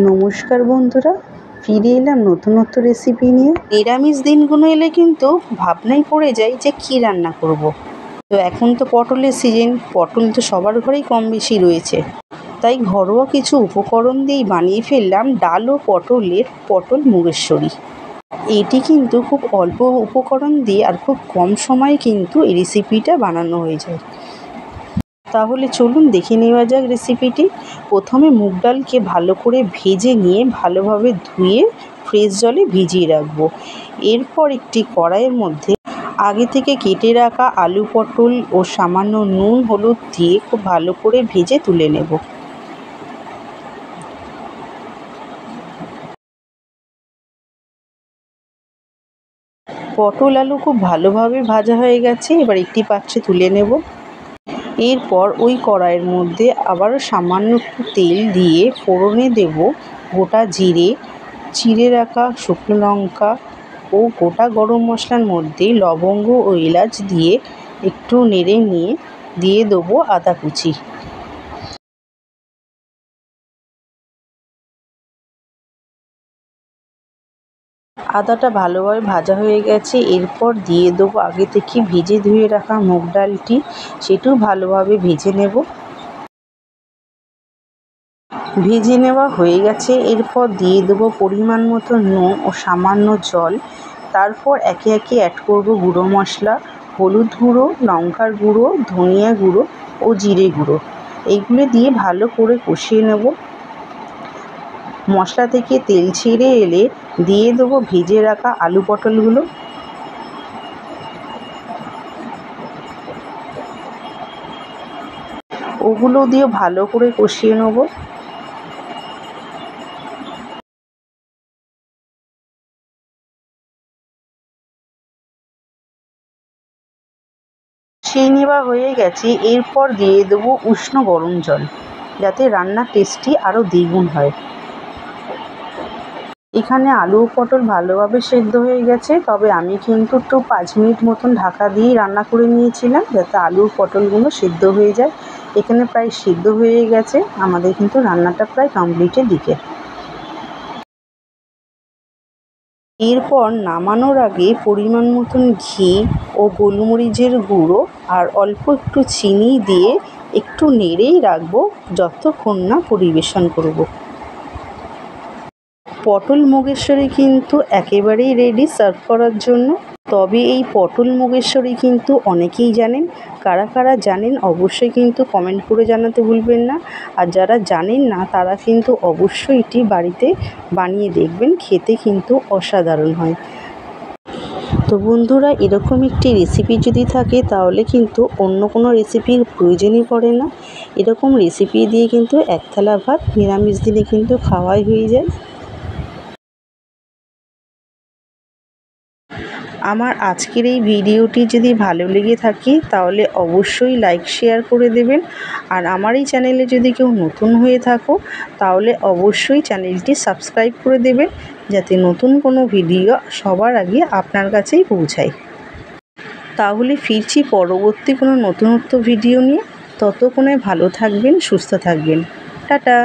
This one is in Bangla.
নমস্কার বন্ধুরা, ফিরে এলাম নতুনত্ব রেসিপি নিয়ে। নিরামিষ দিনগুলো এলে কিন্তু ভাবনাই পড়ে যায় যে কি রান্না করব। তো এখন তো পটলের সিজন, পটল তো সবার ঘরেই কম বেশি রয়েছে, তাই ঘরোয়া কিছু উপকরণ দিয়েই বানিয়ে ফেললাম ডাল ও পটলের পটল মুগেশ্বরী। এটি কিন্তু খুব অল্প উপকরণ দিয়ে আর খুব কম সময়ে কিন্তু এই রেসিপিটা বানানো হয়ে যায়। তাহলে চলুন দেখে নেওয়া যাক রেসিপিটি। প্রথমে মুগ ডালকে ভালো করে ভেজে নিয়ে ভালোভাবে ধুয়ে ফ্রেশ জলে ভিজিয়ে রাখবো। এরপর একটি কড়াইয়ের মধ্যে আগে থেকে কেটে রাখা আলু পটল ও সামান্য নুন হলুদ দিয়ে খুব ভালো করে ভেজে তুলে নেব। পটল আলু খুব ভালোভাবে ভাজা হয়ে গেছে, এবার একটি পাত্রে তুলে নেব। এরপর ওই কড়াইয়ের মধ্যে আবারও সামান্য একটু তেল দিয়ে ফোড়নে দেব গোটা জিরে, চিড়ে রাখা শুকনো লঙ্কা ও গোটা গরম মশলার মধ্যে লবঙ্গ ও এলাচ দিয়ে একটু নেড়ে নিয়ে দিয়ে দেবো আদা কুচি। আদাটা ভালোভাবে ভাজা হয়ে গেছে, এরপর দিয়ে দেবো আগে থেকে ভেজে ধুয়ে রাখা মুগ ডালটি, সেটাও ভালোভাবে ভেজে নেব। ভেজে নেওয়া হয়ে গেছে, এরপর দিয়ে দেবো পরিমাণ মতো নুন ও সামান্য জল। তারপর একে একে অ্যাড করব গুঁড়ো মশলা, হলুদ গুঁড়ো, লঙ্কার গুঁড়ো, ধনিয়া গুঁড়ো ও জিরে গুঁড়ো। এইগুলো দিয়ে ভালো করে কষিয়ে নেব। মশলা থেকে তেল ছেড়ে এলে দিয়ে দেবো ভেজে রাখা আলু পটলগুলো। ওগুলো দিয়ে ভালো করে কষিয়ে নেব। কষিয়ে নেওয়া হয়ে গেছে, এরপর দিয়ে দেবো উষ্ণ গরম জল, যাতে রান্নার টেস্টি আরও দ্বিগুণ হয়। এখানে আলু ও পটল ভালোভাবে সেদ্ধ হয়ে গেছে, তবে আমি কিন্তু একটু 5 মিনিট মতন ঢাকা দিয়েই রান্না করে নিয়েছিলাম, যাতে আলু ও পটলগুলো সেদ্ধ হয়ে যায়। এখানে প্রায় সেদ্ধ হয়ে গেছে, আমাদের কিন্তু রান্নাটা প্রায় কমপ্লিটের দিকে। এরপর নামানোর আগে পরিমাণ মতন ঘি ও গোলমরিচের গুঁড়ো আর অল্প একটু চিনি দিয়ে একটু নেড়েই রাখবো যতক্ষণ না পরিবেশন করব। পটল মুগেশ্বরী কিন্তু একেবারেই রেডি সার্ভ করার জন্য। তবে এই পটল মুগেশ্বরী কিন্তু অনেকেই জানেন, কারা কারা জানেন অবশ্যই কিন্তু কমেন্ট করে জানাতে ভুলবেন না। আর যারা জানেন না তারা কিন্তু অবশ্যই এটি বাড়িতে বানিয়ে দেখবেন, খেতে কিন্তু অসাধারণ হয়। তো বন্ধুরা, এরকম একটি রেসিপি যদি থাকে তাহলে কিন্তু অন্য কোনো রেসিপির প্রয়োজনই পড়ে না। এরকম রেসিপি দিয়ে কিন্তু এক থালা ভাত নিরামিষ দিনে কিন্তু খাওয়াই হয়ে যায়। আমার আজকের এই ভিডিওটি যদি ভালো লেগে থাকে তাহলে অবশ্যই লাইক শেয়ার করে দেবেন। আর আমার এই চ্যানেলে যদি কেউ নতুন হয়ে থাকো তাহলে অবশ্যই চ্যানেলটি সাবস্ক্রাইব করে দেবেন, যাতে নতুন কোনো ভিডিও সবার আগে আপনার কাছেই পৌঁছায়। তাহলে ফিরছি পরবর্তী কোনো নতুনত্ব ভিডিও নিয়ে। ততক্ষণে ভালো থাকবেন, সুস্থ থাকবেন। টাটা।